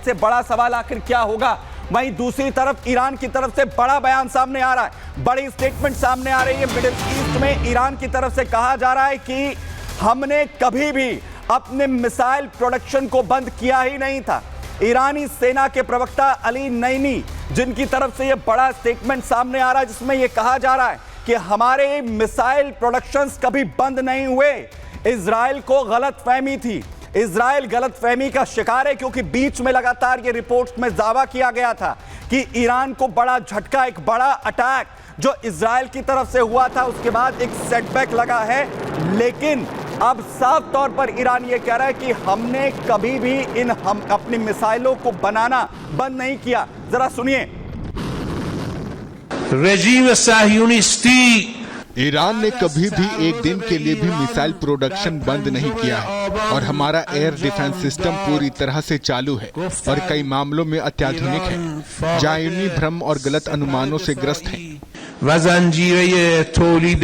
सबसे बड़ा सवाल आखिर क्या होगा। वहीं दूसरी तरफ ईरान की तरफ से बड़ा बयान सामने आ रहा है, बड़ी स्टेटमेंट सामने आ रही है। मिडिल ईस्ट में ईरान की तरफ से कहा जा रहा है कि हमने कभी भी अपने मिसाइल प्रोडक्शन को बंद किया ही नहीं था। ईरानी सेना के प्रवक्ता अली नईमी, जिनकी तरफ से यह बड़ा स्टेटमेंट सामने आ रहा है, जिसमें यह कहा जा रहा है कि हमारे मिसाइल प्रोडक्शंस कभी बंद नहीं हुए। इजराइल को गलतफहमी थी, इजराइल गलतफहमी का शिकार है, क्योंकि बीच में लगातार ये रिपोर्ट्स में दावा किया गया था कि ईरान को बड़ा झटका, एक बड़ा अटैक जो इजराइल की तरफ से हुआ था, उसके बाद एक सेटबैक लगा है। लेकिन अब साफ तौर पर ईरान ये कह रहा है कि हमने कभी भी हम अपनी मिसाइलों को बनाना बंद नहीं किया। जरा सुनिए। रेजीम साहियूनिस्ती ईरान ने कभी भी एक दिन के लिए भी मिसाइल प्रोडक्शन बंद नहीं किया है और हमारा एयर डिफेंस सिस्टम पूरी तरह से चालू है और कई मामलों में अत्याधुनिक है, जायनी भ्रम और गलत अनुमानों से ग्रस्त है। वज़ंजीरे तौलीद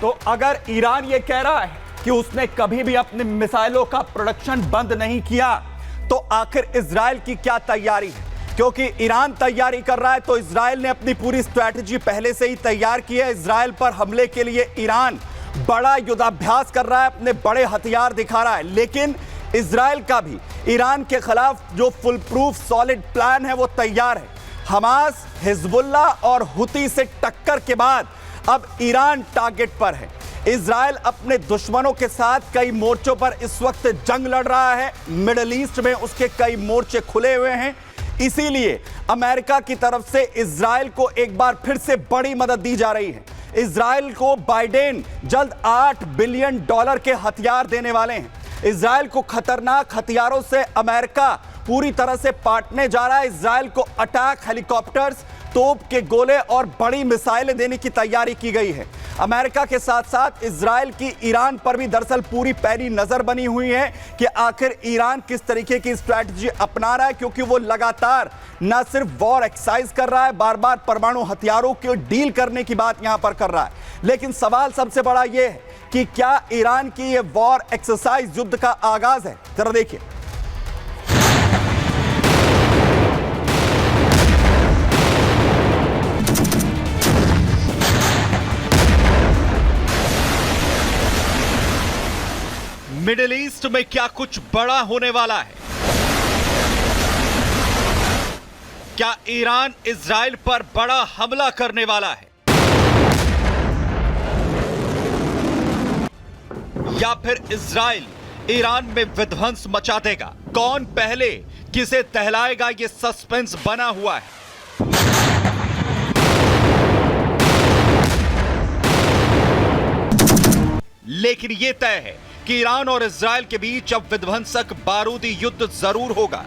तो अगर ईरान ये कह रहा है कि उसने कभी भी अपने मिसाइलों का प्रोडक्शन बंद नहीं किया, तो आखिर इजराइल की क्या तैयारी है? क्योंकि ईरान तैयारी कर रहा है तो इजराइल ने अपनी पूरी स्ट्रैटेजी पहले से ही तैयार की है। इजराइल पर हमले के लिए ईरान बड़ा युद्धाभ्यास कर रहा है, अपने बड़े हथियार दिखा रहा है। लेकिन इजराइल का भी ईरान के खिलाफ जो फुल प्रूफ सॉलिड प्लान है वो तैयार है। हमास, हिजबुल्ला और हुती से टक्कर के बाद अब ईरान टारगेट पर है। इजराइल अपने दुश्मनों के साथ कई मोर्चों पर इस वक्त जंग लड़ रहा है। मिडिल ईस्ट में उसके कई मोर्चे खुले हुए हैं। इसीलिए अमेरिका की तरफ से इजराइल को एक बार फिर से बड़ी मदद दी जा रही है। इजराइल को बाइडेन जल्द $8 बिलियन के हथियार देने वाले हैं। इजराइल को खतरनाक हथियारों से अमेरिका पूरी तरह से पाटने जा रहा है। इजराइल को अटैक हेलीकॉप्टर्स, तोप के गोले और बड़ी मिसाइलें देने की तैयारी की गई है। अमेरिका के साथ साथ इजराइल की ईरान पर भी दरअसल पूरी पैनी नजर बनी हुई है कि आखिर ईरान किस तरीके की स्ट्रैटेजी अपना रहा है, क्योंकि वो लगातार न सिर्फ वॉर एक्सरसाइज कर रहा है, बार बार परमाणु हथियारों के डील करने की बात यहां पर कर रहा है। लेकिन सवाल सबसे बड़ा यह है कि क्या ईरान की यह वॉर एक्सरसाइज युद्ध का आगाज है? जरा देखिए। मिडिल ईस्ट में क्या कुछ बड़ा होने वाला है? क्या ईरान इजराइल पर बड़ा हमला करने वाला है, या फिर इजराइल ईरान में विध्वंस मचा देगा? कौन पहले किसे टहलाएगा, यह सस्पेंस बना हुआ है। लेकिन यह तय है कि ईरान और इजराइल के बीच अब विध्वंसक बारूदी युद्ध जरूर होगा।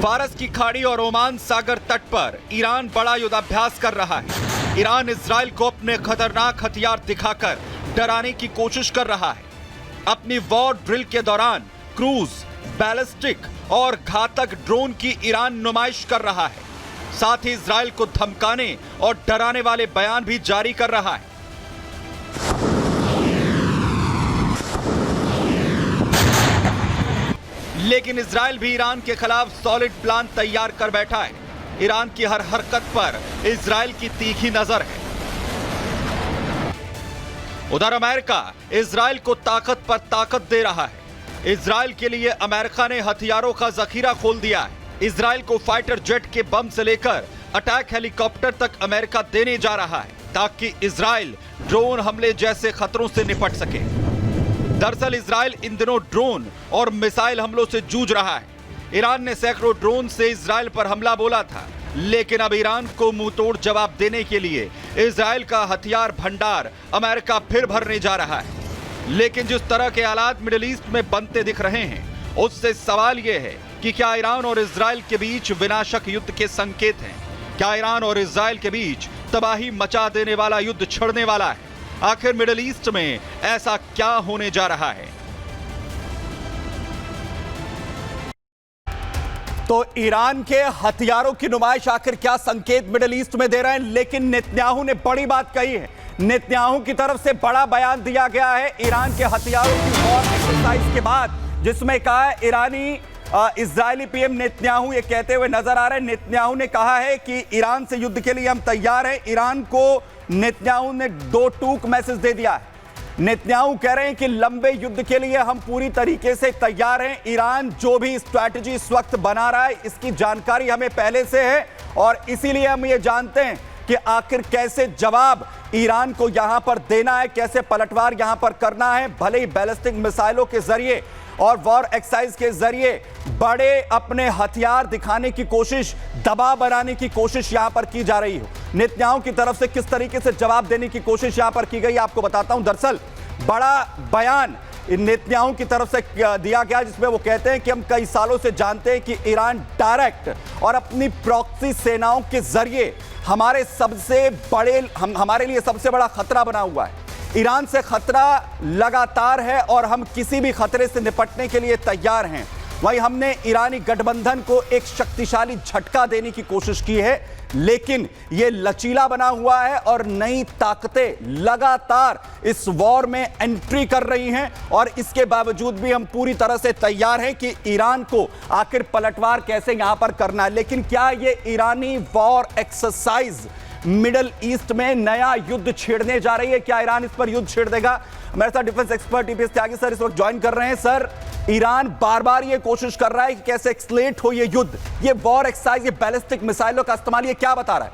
फारस की खाड़ी और ओमान सागर तट पर ईरान बड़ा युद्धाभ्यास कर रहा है। ईरान इजराइल को अपने खतरनाक हथियार दिखाकर डराने की कोशिश कर रहा है। अपनी वॉर ड्रिल के दौरान क्रूज, बैलिस्टिक और घातक ड्रोन की ईरान नुमाइश कर रहा है। साथ ही इजराइल को धमकाने और डराने वाले बयान भी जारी कर रहा है। लेकिन इजराइल भी ईरान के खिलाफ सॉलिड प्लान तैयार कर बैठा है। ईरान की हर हरकत पर इजराइल की तीखी नजर है। उधर अमेरिका इजराइल को ताकत पर ताकत दे रहा है। इजराइल के लिए अमेरिका ने हथियारों का जखीरा खोल दिया है। इजराइल को फाइटर जेट के बम से लेकर अटैक हेलीकॉप्टर तक अमेरिका देने जा रहा है, ताकि इजराइल ड्रोन हमले जैसे खतरों से निपट सके। दरअसल इजराइल इन दिनों ड्रोन और मिसाइल हमलों से जूझ रहा है। ईरान ने सैकड़ों ड्रोन से इजराइल पर हमला बोला था, लेकिन अब ईरान को मुंहतोड़ जवाब देने के लिए इजराइल का हथियार भंडार अमेरिका फिर भरने जा रहा है। लेकिन जिस तरह के हालात मिडिल ईस्ट में बनते दिख रहे हैं, उससे सवाल यह है कि क्या ईरान और इजराइल के बीच विनाशक युद्ध के संकेत हैं? क्या ईरान और इजराइल के बीच तबाही मचा देने वाला युद्ध छिड़ने वाला है? आखिर मिडिल ईस्ट में ऐसा क्या होने जा रहा है? तो ईरान के हथियारों की नुमाइश आखिर क्या संकेत मिडिल ईस्ट में दे रहे हैं? लेकिन नेतन्याहू ने बड़ी बात कही है। नेतन्याहू की तरफ से बड़ा बयान दिया गया है ईरान के हथियारों की वॉर एक्सरसाइज के बाद, जिसमें कहा है ईरानी इजरायली पीएम नेतन्याहू ये कहते हुए नजर आ रहे हैं। नेतन्याहू ने कहा है कि ईरान से युद्ध के लिए हम तैयार हैं। ईरान को नेतन्याहू ने 2 टूक मैसेज दे दिया है। नेतन्याहू कह रहे हैं कि लंबे युद्ध के लिए हम पूरी तरीके से तैयार हैं। ईरान जो भी स्ट्रैटेजी इस वक्त बना रहा है इसकी जानकारी हमें पहले से है और इसीलिए हम ये जानते हैं कि आखिर कैसे जवाब ईरान को यहां पर देना है, कैसे पलटवार यहां पर करना है। भले ही बैलिस्टिक मिसाइलों के जरिए और वॉर एक्सरसाइज के जरिए बड़े अपने हथियार दिखाने की कोशिश, दबाव बनाने की कोशिश यहां पर की जा रही हो। नेतन्याहू की तरफ से किस तरीके से जवाब देने की कोशिश यहां पर की गई आपको बताता हूं। दरअसल बड़ा बयान नेतन्याहू की तरफ से दिया गया जिसमें वो कहते हैं कि हम कई सालों से जानते हैं कि ईरान डायरेक्ट और अपनी प्रॉक्सी सेनाओं के जरिए हमारे लिए सबसे बड़ा खतरा बना हुआ है। ईरान से खतरा लगातार है और हम किसी भी खतरे से निपटने के लिए तैयार हैं। वहीं हमने ईरानी गठबंधन को एक शक्तिशाली झटका देने की कोशिश की है, लेकिन यह लचीला बना हुआ है और नई ताकतें लगातार इस वॉर में एंट्री कर रही हैं और इसके बावजूद भी हम पूरी तरह से तैयार हैं कि ईरान को आखिर पलटवार कैसे यहां पर करना है। लेकिन क्या यह ईरानी वॉर एक्सरसाइज मिडल ईस्ट में नया युद्ध छेड़ने जा रही है? क्या ईरान इस पर युद्ध छेड़ देगा? मेरे साथ डिफेंस एक्सपर्ट टीपीएस त्यागी सर इस वक्त ज्वाइन कर रहे हैं। सर, ईरान बार बार ये कोशिश कर रहा है कि कैसे एक्सलेट हो ये युद्ध, ये वॉर एक्सरसाइज, ये बैलिस्टिक मिसाइलों का इस्तेमाल, ये क्या बता रहा है?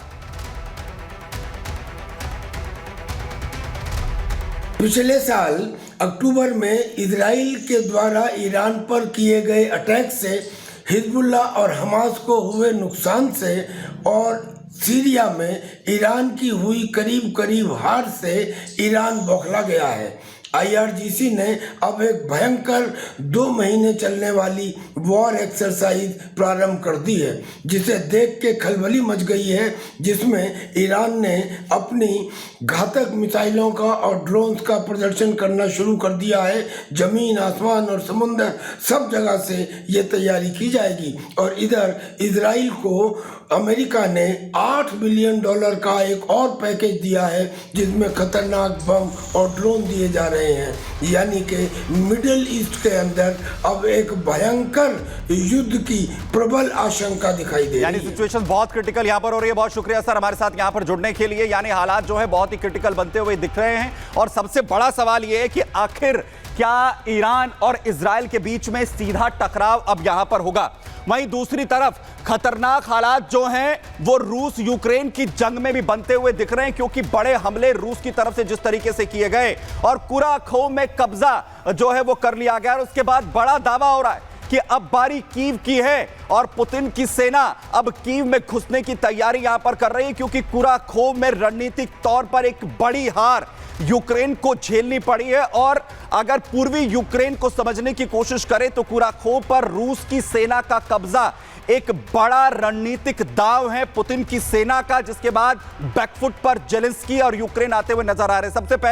पिछले साल अक्टूबर में इजराइल के द्वारा ईरान पर किए गए अटैक से, हिजबुल्लाह और हमास को हुए नुकसान से और सीरिया में ईरान की हुई करीब करीब हार से ईरान बौखला गया है। IRGC ने अब एक भयंकर 2 महीने चलने वाली वॉर एक्सरसाइज प्रारंभ कर दी है, जिसे देख के खलबली मच गई है, जिसमें ईरान ने अपनी घातक मिसाइलों का और ड्रोन्स का प्रदर्शन करना शुरू कर दिया है। जमीन, आसमान और समुंदर सब जगह से ये तैयारी की जाएगी। और इधर इजराइल को अमेरिका ने $8 बिलियन का एक और पैकेज दिया है, जिसमें खतरनाक बम और ड्रोन दिए जा रहे हैं। यानी कि मिडिल ईस्ट के अंदर अब एक भयंकर युद्ध की प्रबल आशंका दिखाई दे रही है। यानी सिचुएशन बहुत क्रिटिकल यहां पर हो रही है। बहुत शुक्रिया सर हमारे साथ यहां पर जुड़ने के लिए। यानी हालात जो है बहुत ही क्रिटिकल बनते हुए दिख रहे हैं और सबसे बड़ा सवाल यह है कि आखिर क्या ईरान और इजराइल के बीच में सीधा टकराव अब यहां पर होगा? वहीं दूसरी तरफ खतरनाक हालात जो हैं वो रूस यूक्रेन की जंग में भी बनते हुए दिख रहे हैं, क्योंकि बड़े हमले रूस की तरफ से जिस तरीके से किए गए और कुराखोव में कब्जा जो है वो कर लिया गया और उसके बाद बड़ा दावा हो रहा है कि अब बारी कीव की है और पुतिन की सेना अब कीव में घुसने की तैयारी यहां पर कर रही है, क्योंकि कुराखोव में रणनीतिक तौर पर एक बड़ी हार यूक्रेन को झेलनी पड़ी है। और अगर पूर्वी यूक्रेन को समझने की कोशिश करें तो कुराखोव पर रूस की सेना का कब्जा एक बड़ा रणनीतिक दांव है पुतिन की सेना का, जिसके बाद बैकफुट पर जेलेंस्की और यूक्रेन आते हुए नजर आ रहे हैं। सबसे